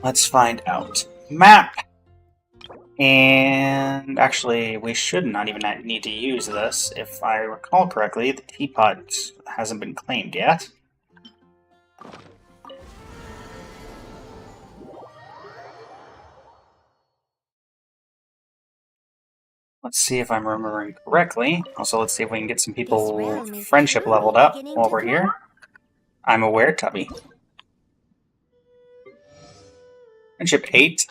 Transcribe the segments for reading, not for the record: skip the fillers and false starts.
Let's find out. Map! And actually, we should not even need to use this. If I recall correctly, the teapot hasn't been claimed yet. Let's see if I'm remembering correctly. Also, let's see if we can get some people friendship leveled up while we're here. I'm aware, Tubby. Friendship 8.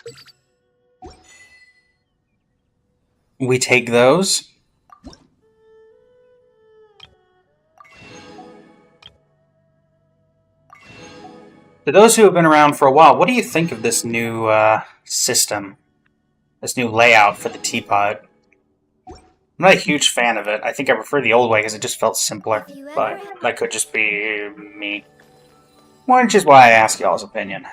We take those. To those who have been around for a while, what do you think of this new system? This new layout for the teapot? I'm not a huge fan of it. I think I prefer the old way because it just felt simpler. But that could just be me. Which is why I ask y'all's opinion.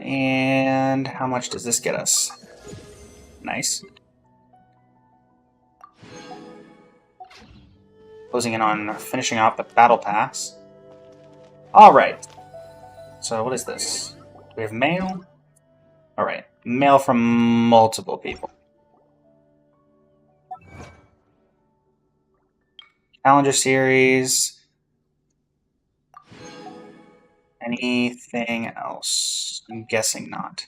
And how much does this get us? Nice. Closing in on finishing off the battle pass. Alright. So what is this? Do we have mail? Alright. Mail from multiple people. Calendar series. Anything else? I'm guessing not.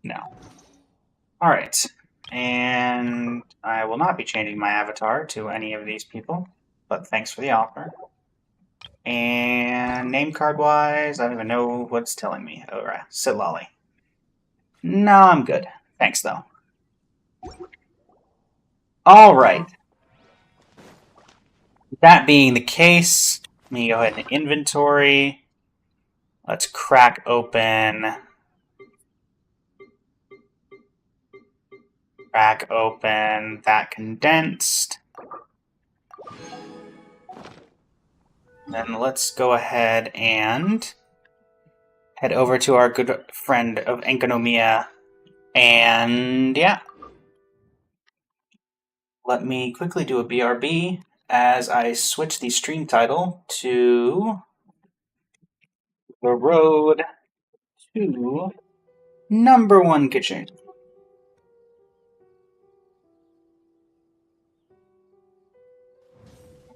No. Alright. And I will not be changing my avatar to any of these people, but thanks for the offer. And name card wise, I don't even know what's telling me. Alright, sit lolly. No, I'm good. Thanks though. Alright. That being the case, let me go ahead and inventory. Let's crack open. Crack open that condensed. Then let's go ahead and head over to our good friend of Enkonomia. And yeah. Let me quickly do a BRB as I switch the stream title to The Road to #1 Keqing.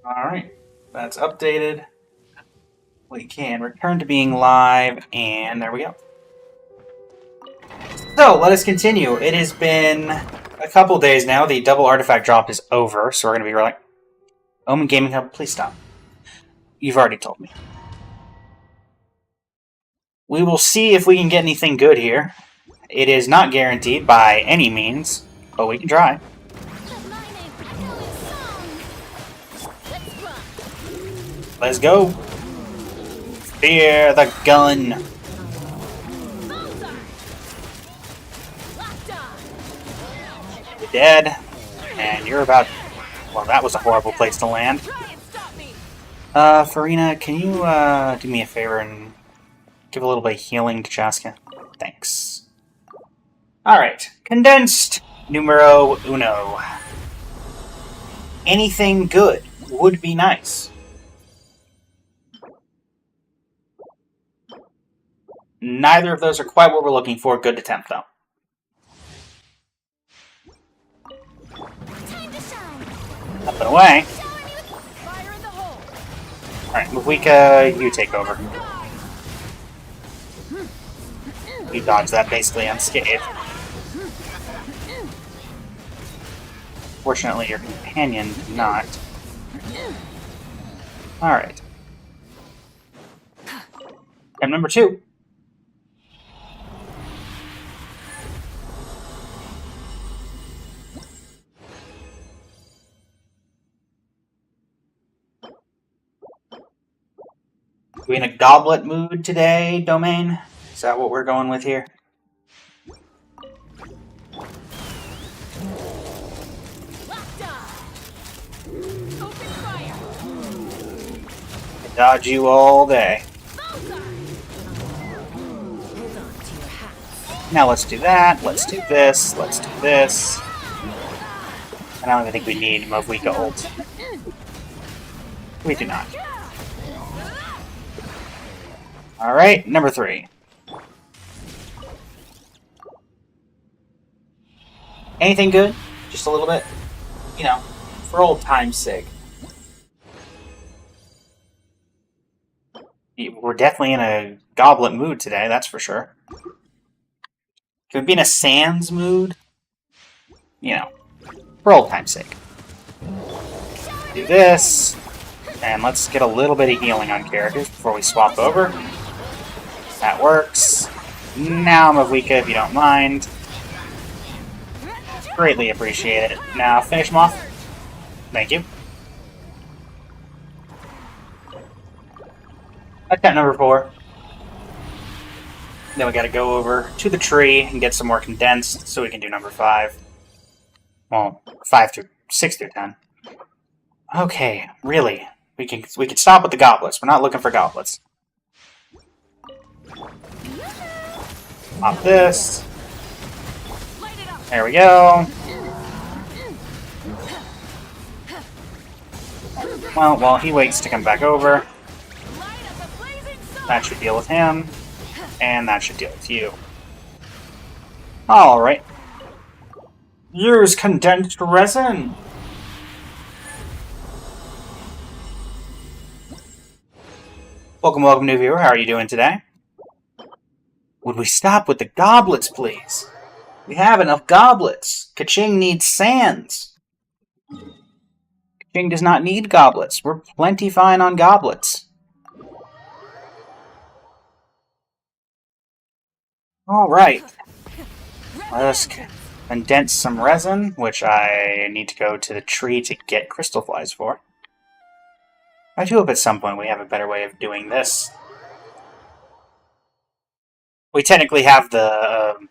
Alright, that's updated. We can return to being live, and there we go. So, let us continue. It has been a couple days now. The double artifact drop is over, so we're going to be like, Omen Gaming Hub, please stop. You've already told me. We will see if we can get anything good here. It is not guaranteed by any means, but we can try. Let's go. Fear the gun. You're dead. And you're about... Well, that was a horrible place to land. Farina, can you do me a favor and give a little bit of healing to Chaska? Thanks. Alright. Condensed numero uno. Anything good would be nice. Neither of those are quite what we're looking for. Good attempt, though. Up and away. Alright, Mavika, you take over. You dodge that basically unscathed. Fortunately, your companion did not. Alright. Step number 2. We in a goblet mood today, Domain? Is that what we're going with here? I dodge you all day. Now let's do that, let's do this, let's do this. I don't even think we need Mavika ult. We do not. Alright, number 3. Anything good? Just a little bit? You know, for old time's sake. We're definitely in a goblet mood today, that's for sure. Can we be in a Sans mood? You know, for old time's sake. Do this, and let's get a little bit of healing on characters before we swap over. That works. Now Mavika, if you don't mind. Greatly appreciate it. Now finish him off. Thank you. Attempt number 4. Then we gotta go over to the tree and get some more condensed so we can do number 5. Well, 6 through 10. Okay, really. We can stop with the goblets. We're not looking for goblets. Pop this. There we go. Well, while he waits to come back over, that should deal with him, and that should deal with you. Alright. Use condensed resin! Welcome, new viewer. How are you doing today? Would we stop with the goblets, please? We have enough goblets. Keqing needs Sans. Keqing does not need goblets. We're plenty fine on goblets. Alright. Let us condense some resin, which I need to go to the tree to get crystal flies for. I do hope at some point we have a better way of doing this. We technically have the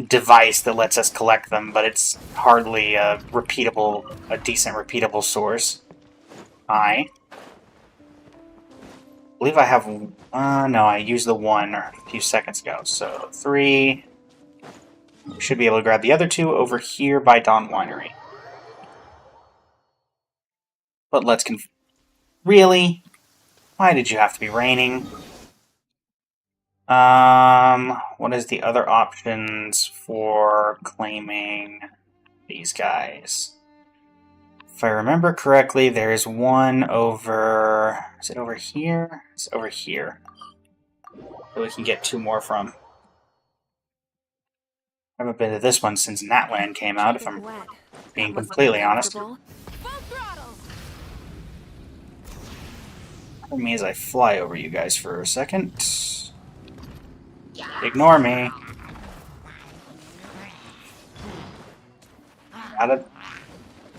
device that lets us collect them, but it's hardly a decent repeatable source. I believe I have... no, I used the 1 a few seconds ago, so 3... We should be able to grab the other 2 over here by Dawn Winery. But let's Really? Why did you have to be raining? What is the other options for claiming these guys? If I remember correctly, there is one over... Is it over here? It's over here. That we can get 2 more from. I haven't been to this one since Natland came out, if I'm being completely honest. That means I fly over you guys for a second. Ignore me.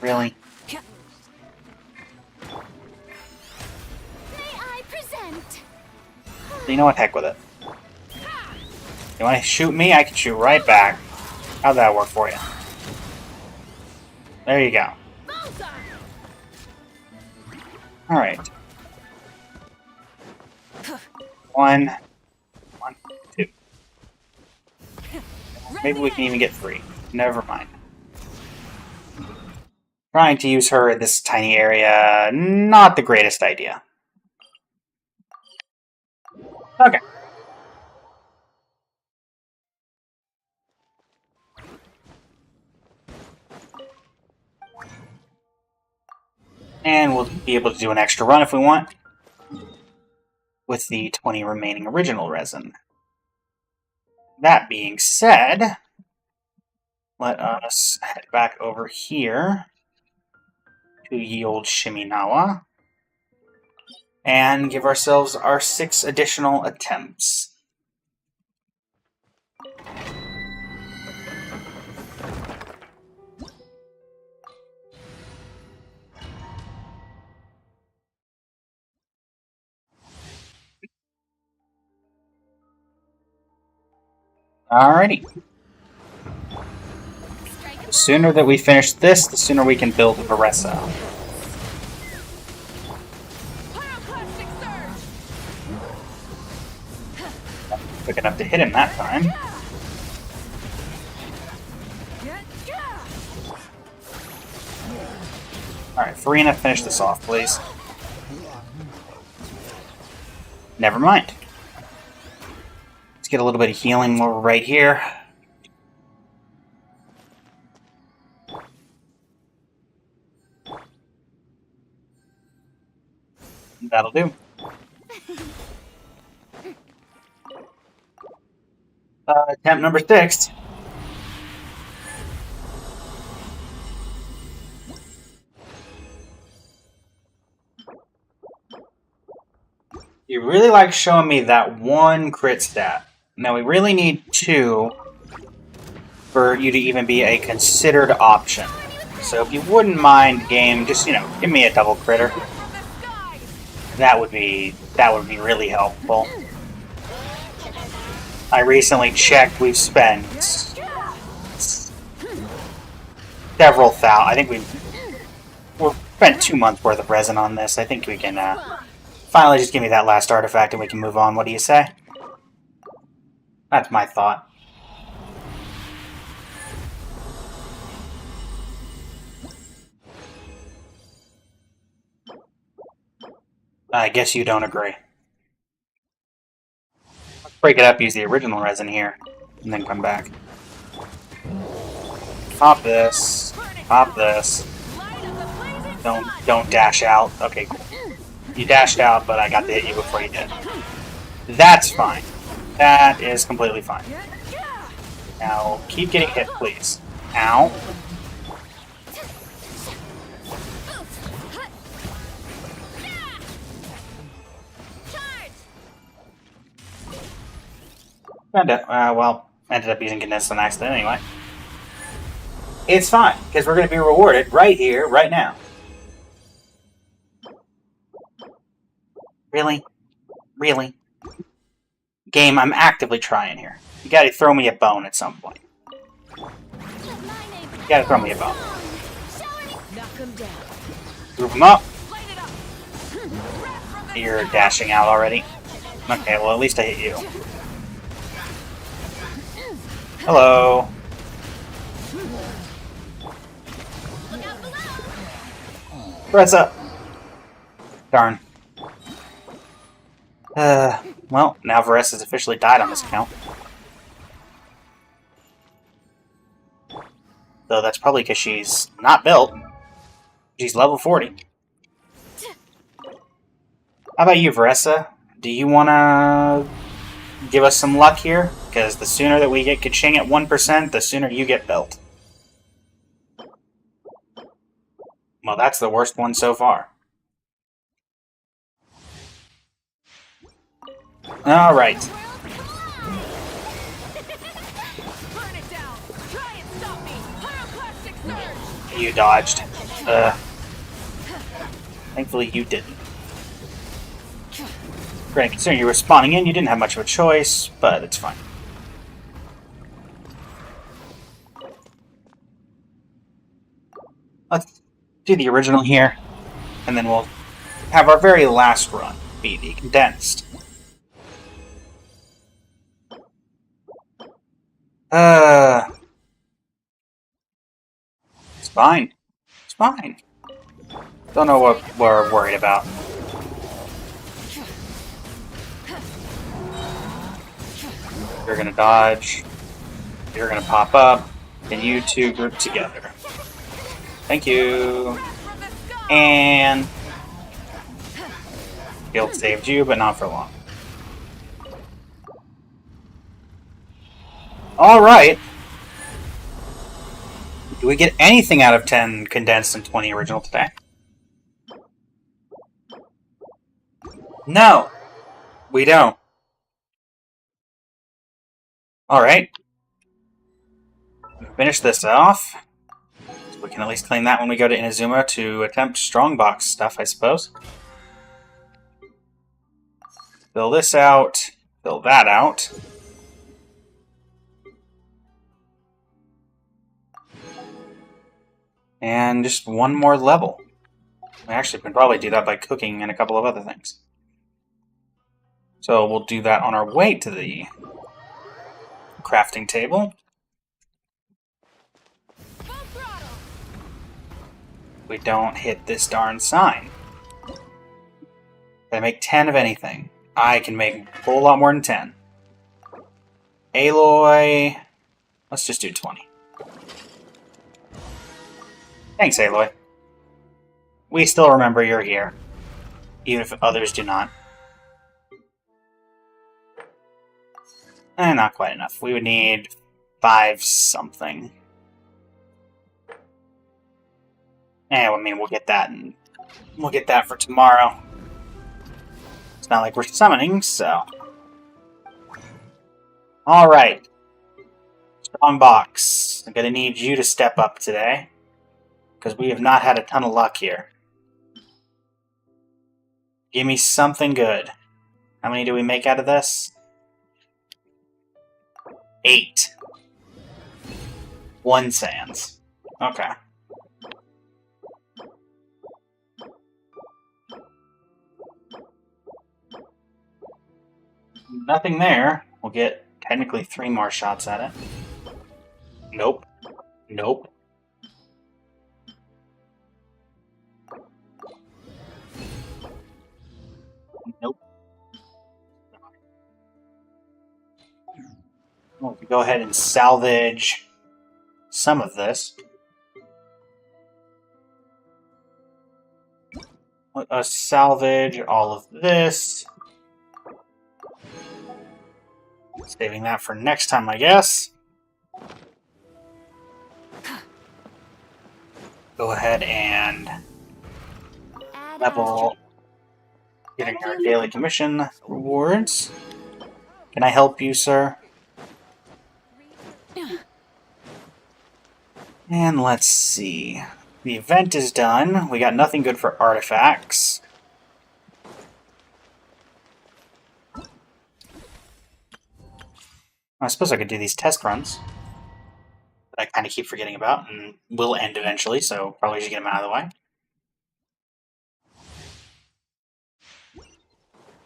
Really? You know what? Heck with it. You want to shoot me? I can shoot right back. How'd that work for you? There you go. Alright. 1, 2. Maybe we can even get 3. Never mind. Trying to use her in this tiny area, not the greatest idea. Okay. And we'll be able to do an extra run if we want, with the 20 remaining original resin. That being said, let us head back over here to ye old Shiminawa and give ourselves our 6 additional attempts. Alrighty. The sooner that we finish this, the sooner we can build Varessa. Quick enough to hit him that time. Alright, Farina, finish this off, please. Never mind. Let's get a little bit of healing while we're right here. That'll do. Attempt number 6. You really like showing me that one crit stat. Now we really need 2 for you to even be a considered option. So if you wouldn't mind, game, just, give me a double critter. That would be really helpful. I recently checked, we've spent several thousand. I think we've spent 2 months worth of resin on this. I think we can finally just give me that last artifact and we can move on. What do you say? That's my thought. I guess you don't agree. Let's break it up, use the original resin here, and then come back. Pop this. Pop this. Don't dash out. Okay, cool. You dashed out, but I got to hit you before you did. That's fine. That is completely fine. Now, keep getting hit, please. Ow. Ended up using condensed on accident anyway. It's fine, because we're going to be rewarded right here, right now. Really? Really? Game, I'm actively trying here. You gotta throw me a bone at some point. You gotta throw me a bone. Group them up. You're dashing out already. Okay, well at least I hit you. Hello. Press up. Darn. Well, now Varese has officially died on this account. Though that's probably because she's not built. She's level 40. How about you, Varese? Do you want to give us some luck here? Because the sooner that we get Keqing at 1%, the sooner you get built. Well, that's the worst one so far. Alright. You dodged. Thankfully you didn't. Granted, considering you were spawning in, you didn't have much of a choice, but it's fine. Let's do the original here, and then we'll have our very last run be the condensed. It's fine. It's fine. Don't know what we're worried about. You're gonna dodge. You're gonna pop up. And you two group together. Thank you. And guild saved you, but not for long. Alright. Do we get anything out of 10 condensed and 20 original today? No. We don't. Alright. Finish this off. So we can at least claim that when we go to Inazuma to attempt strongbox stuff, I suppose. Fill this out. Fill that out. And just one more level. We actually can probably do that by cooking and a couple of other things. So we'll do that on our way to the crafting table. We don't hit this darn sign. Can I make 10 of anything? I can make a whole lot more than 10. Aloy... Let's just do 20. Thanks, Aloy. We still remember you're here. even if others do not. Not quite enough. We would need 5 something. I mean, we'll get that, and we'll get that for tomorrow. It's not like we're summoning, so... Alright. Strong box. I'm gonna need you to step up today, because we have not had a ton of luck here. Give me something good. How many do we make out of this? 8. 1 sands. Okay. Nothing there. We'll get technically 3 more shots at it. Nope. Nope. Nope. We'll go ahead and salvage some of this. Let us salvage all of this. Saving that for next time, I guess. Go ahead and level getting our daily commission rewards. Can I help you, sir? And let's see. The event is done. We got nothing good for artifacts. I suppose I could do these test runs that I kind of keep forgetting about, and will end eventually, so probably should get them out of the way.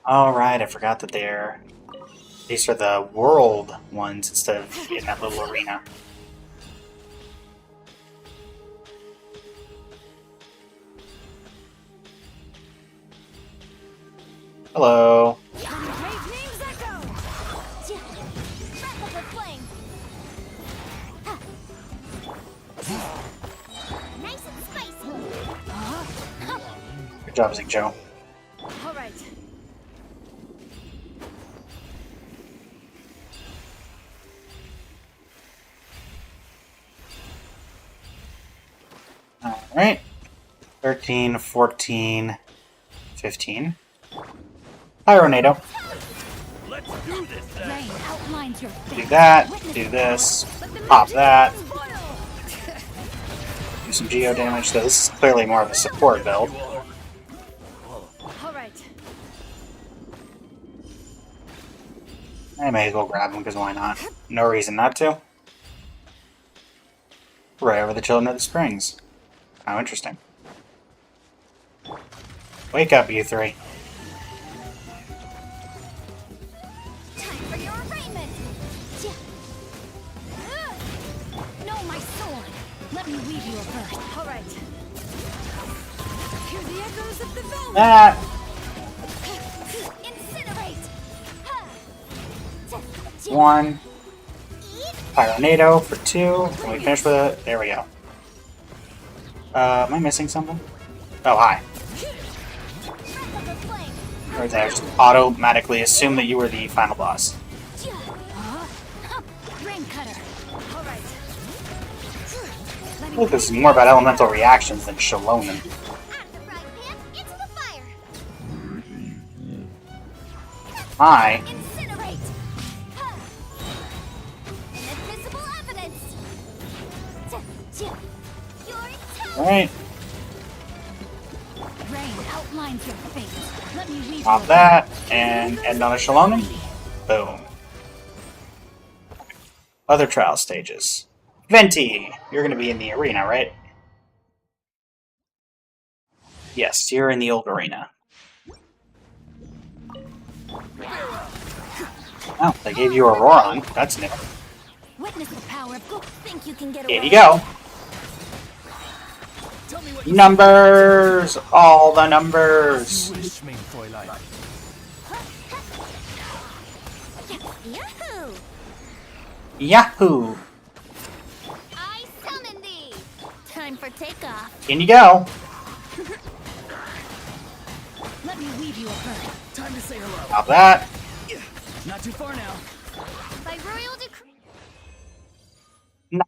Alright, I forgot that these are the world ones instead of in that little arena. Hello. Good job, Zig Joe. All right. Alright. 13, 14, 15. Pyronado. Let's do this then. Rain outlines your face. Do that, do this, pop that. Do some geo damage, though this is clearly more of a support build. All right. I may as well grab them, because why not? No reason not to. Right over the Children of the Springs. How interesting. Wake up, you three. Time for your arraignment. No, my sword. Let me weave you a verse. All right. Hear the echoes of the velvet. Ah! Incinerate. 1. Pyronado for 2. Can we finish with it? There we go. Am I missing something? Oh, hi. Right there. Just automatically assume that you were the final boss. Rain cutter. All right. I think this is more about elemental reactions than Shalonen. At the frying pan, into the fire. Hi. Incinerate. Inadmissible evidence. Alright. Rain outlines your face. Let me weave Pop you a that, and end on a Shalonen. Boom. Other trial stages. Venti! You're going to be in the arena, right? Yes, you're in the old arena. Oh, they gave you Auroron. That's new. Witness the power of go. Think you can get Here away? you go. Numbers! All the numbers! Yahoo! Yahoo! I summon thee. Time for takeoff. In you go. Let me weave you a birth. Time to say hello. Stop that. Not too far now. By royal decree. No.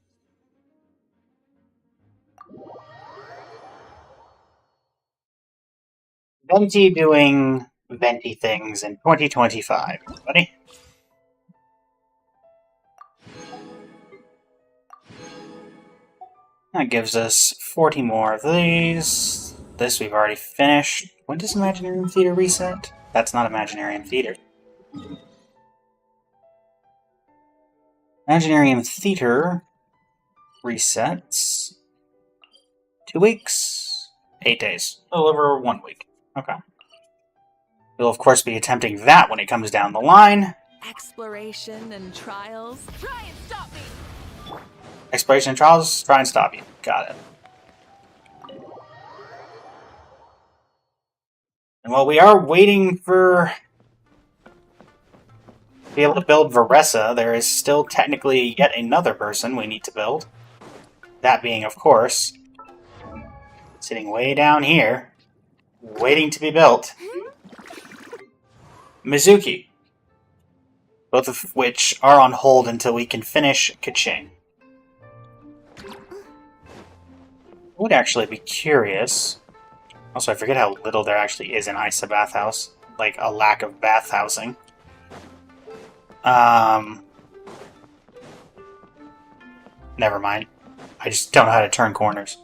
Venti doing Venti things in 2025, buddy. That gives us 40 more of these. This we've already finished. When does Imaginarium Theater reset? That's not Imaginarium Theater. Imaginarium Theater resets 2 weeks, 8 days, a little over 1 week. Okay. We'll of course be attempting that when it comes down the line. Exploration and trials. Try and stop me! Exploration and trials, try and stop you. Got it. And while we are waiting for to be able to build Varessa, there is still technically yet another person we need to build. That being, of course, sitting way down here, waiting to be built, Mizuki. Both of which are on hold until we can finish Keqing. I would actually be curious. Also, I forget how little there actually is in Isa Bathhouse. Like, a lack of bathhousing. Never mind. I just don't know how to turn corners.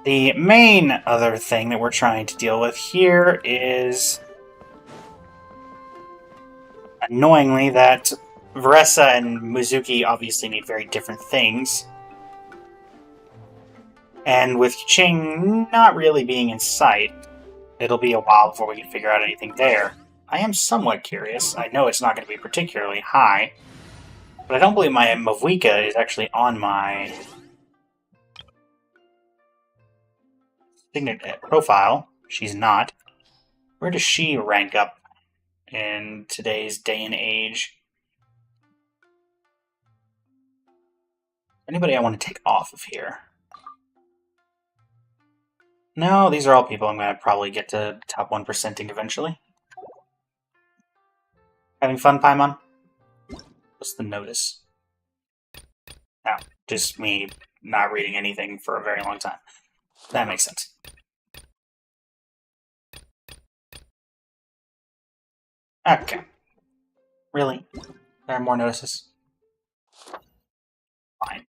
The main other thing that we're trying to deal with here is, annoyingly, that Varessa and Mizuki obviously need very different things. And with Keqing not really being in sight, it'll be a while before we can figure out anything there. I am somewhat curious. I know it's not going to be particularly high, but I don't believe my Mavuika is actually on my profile. She's not. Where does she rank up in today's day and age? Anybody I want to take off of here? No, these are all people I'm going to probably get to top 1%ing eventually. Having fun, Paimon? What's the notice? No, just me not reading anything for a very long time. That makes sense. Okay. Really? There are more notices? Fine.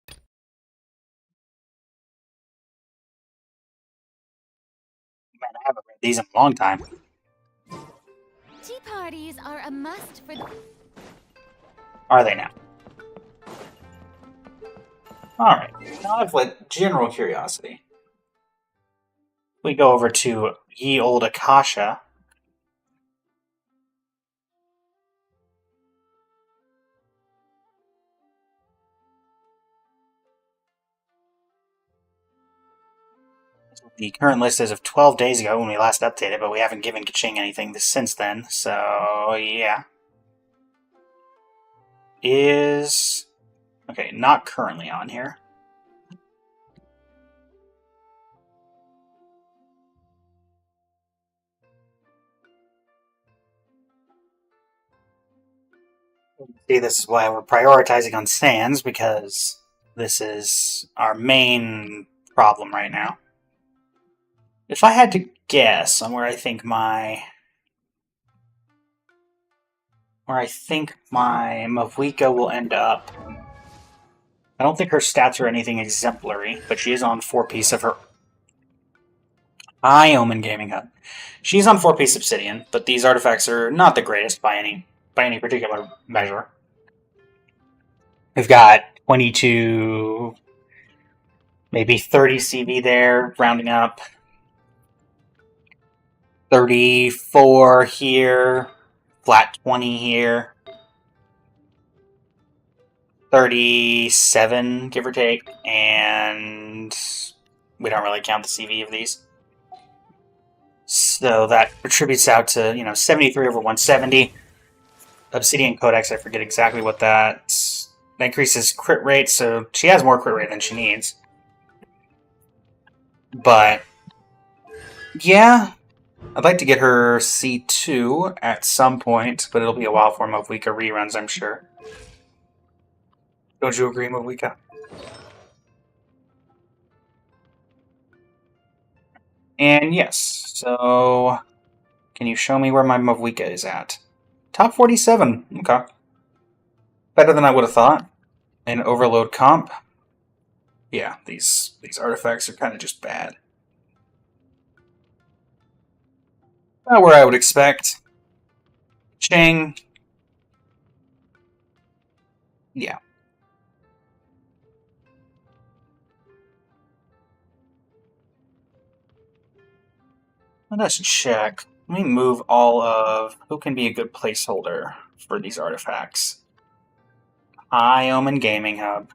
Man, I haven't read these in a long time. Tea parties are a must for the... Are they now? Alright, now I've let general curiosity. We go over to Ye Old Akasha. The current list is of 12 days ago when we last updated, but we haven't given Keqing anything since then, so yeah. Is... okay, not currently on here. See, this is why we're prioritizing on stands, because this is our main problem right now. If I had to guess on where I think my Mavuika will end up, I don't think her stats are anything exemplary, but she is on 4-piece of her Omen Gaming Hub. She's on 4-piece Obsidian, but these artifacts are not the greatest by any particular measure. We've got 22, maybe 30 CV there, rounding up. 34 here, flat 20 here, 37, give or take, and we don't really count the CV of these. So that attributes out to, 73 over 170. Obsidian Codex, I forget exactly what that increases crit rate, so she has more crit rate than she needs. But, yeah, I'd like to get her C2 at some point, but it'll be a while for Movika reruns, I'm sure. Don't you agree, Movika? And yes, so can you show me where my Movika is at? Top 47. Okay. Better than I would have thought. An overload comp. Yeah, these artifacts are kind of just bad. Not where I would expect. Chang. Yeah. Let us check. Let me move all of who can be a good placeholder for these artifacts. High Omen Gaming Hub.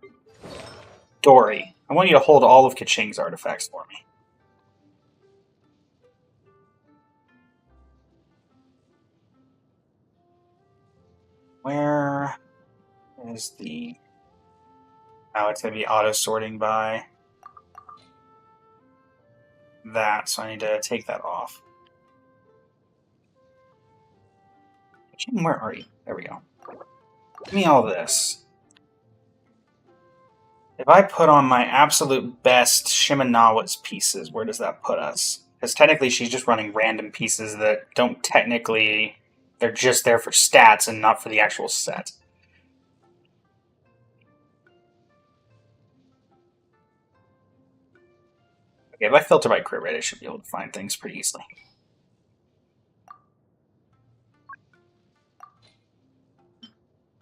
Dory. I want you to hold all of Keqing's artifacts for me. Where is the... Oh, it's going to be auto-sorting by that, so I need to take that off. Keqing, where are you? There we go. Give me all this. If I put on my absolute best Shimenawa's pieces, where does that put us? Because technically she's just running random pieces that don't technically... They're just there for stats and not for the actual set. Okay, if I filter by crit rate, I should be able to find things pretty easily.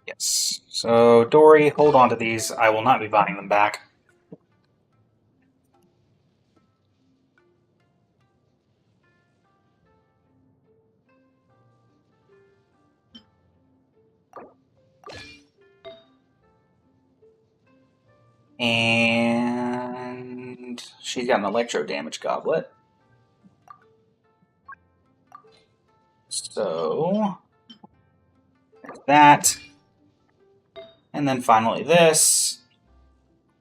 Yes. So, Dory, hold on to these. I will not be buying them back. And she's got an electro damage goblet. So, there's that. And then finally this.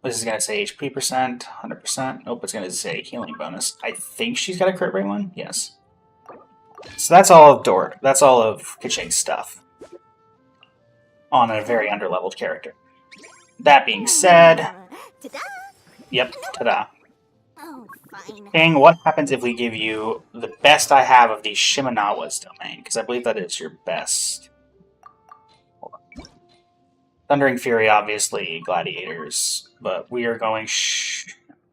This is going to say HP percent, 100%. Nope, it's going to say healing bonus. I think she's got a crit rate one? Yes. So that's all of Dork. That's all of Keqing's stuff. On a very underleveled character. That being said... Yep, ta-da. King, what happens if we give you the best I have of the Shimenawa's domain? Because I believe that is your best. Hold on. Thundering Fury, obviously, Gladiators. But we are going...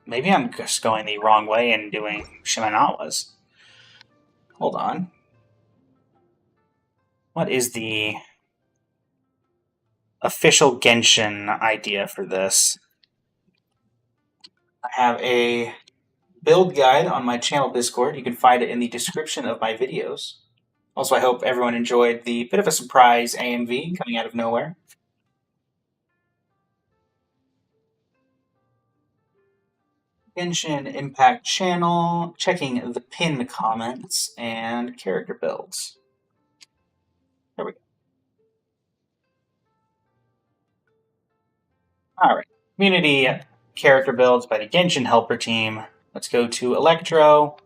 Maybe I'm just going the wrong way and doing Shimenawa's. Hold on. What is the official Genshin idea for this? I have a build guide on my channel Discord. You can find it in the description of my videos. Also, I hope everyone enjoyed the bit of a surprise AMV coming out of nowhere. Genshin Impact channel, checking the pinned comments, and character builds. There we go. Alright, community character builds by the Genshin helper team. Let's go to Electro.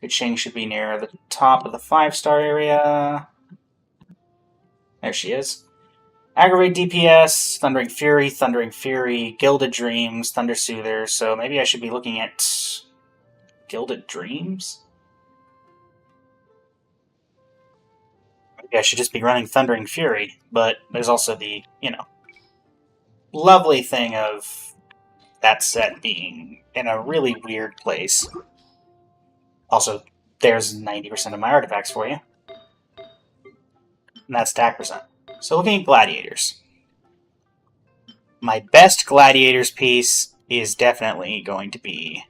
Keqing should be near the top of the 5-star area. There she is. Aggravate DPS, Thundering Fury, Gilded Dreams, Thunder Soother. So maybe I should be looking at Gilded Dreams? Maybe I should just be running Thundering Fury, but there's also the, lovely thing of that set being in a really weird place. Also, there's 90% of my artifacts for you. And that's attack percent. So looking at Gladiators. My best Gladiators piece is definitely going to be...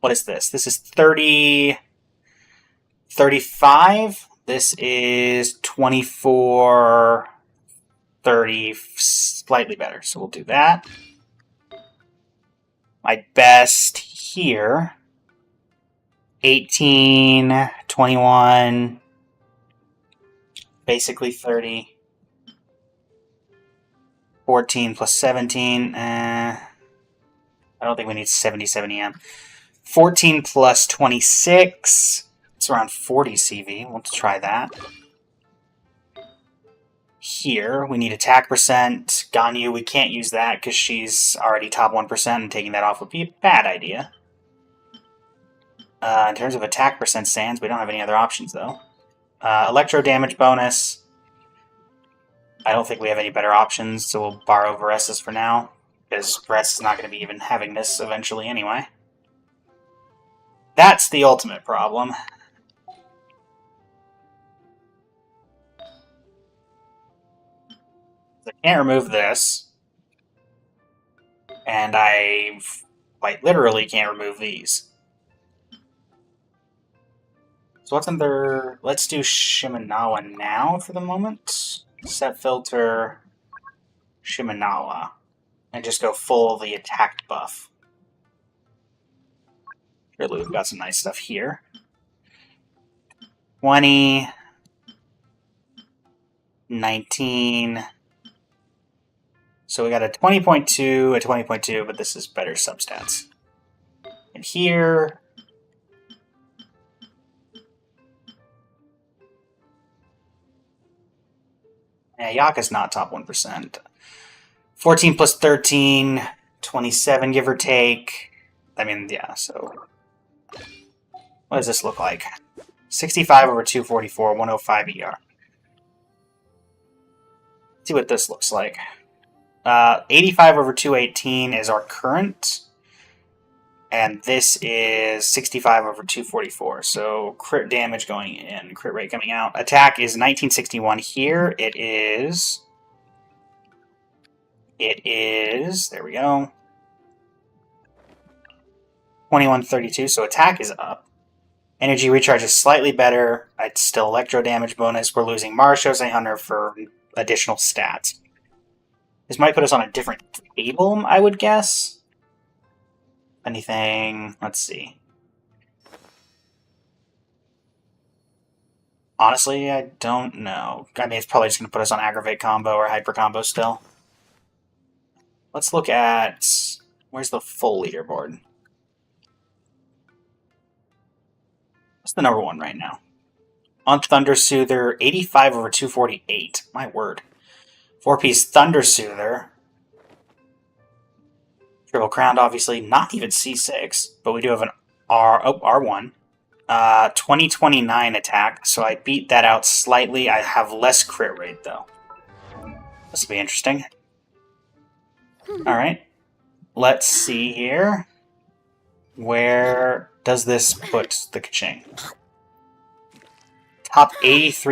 What is this? This is 30... 35? This is 24... 30... Slightly better. So we'll do that. My best here... 18... 21... Basically 30... 14 plus 17, I don't think we need 77 EM. 14 plus 26. It's around 40 CV. We'll try that. Here, we need attack percent. Ganyu, we can't use that because she's already top 1%, and taking that off would be a bad idea. In terms of attack percent Sans, we don't have any other options, though. Electro damage bonus. I don't think we have any better options, so we'll borrow Varesis for now, because Varesis is not going to be even having this eventually anyway. That's the ultimate problem. I can't remove this, and I quite literally can't remove these. So what's under... Let's do Shimenawa now for the moment. Set filter Shimenawa. And just go full the attack buff. Really, we've got some nice stuff here. 20... 19... So we got a 20.2, a 20.2, but this is better substats. And here... Yeah, Yaka's not top 1%. 14 plus 13, 27 give or take. I mean, yeah, so... What does this look like? 65 over 244, 105 ER. Let's see what this looks like. 85 over 218 is our current. And this is 65 over 244. So crit damage going in, crit rate coming out. Attack is 1961 here. It is... There we go. 2132, so attack is up. Energy recharge is slightly better. It's still electro damage bonus. We're losing Marshos and Hunter for additional stats. This might put us on a different table, I would guess. Anything... Let's see. Honestly, I don't know. I mean, it's probably just going to put us on aggravate combo or hyper combo still. Let's look at... Where's the full leaderboard? What's the number one right now? On Thunder Soother, 85 over 248. My word. 4-piece Thunder Soother. Triple Crowned, obviously. Not even C6. But we do have an R1. 2029 attack. So I beat that out slightly. I have less crit rate, though. This will be interesting. Alright. Let's see here. Where does this put the Keqing? Top 83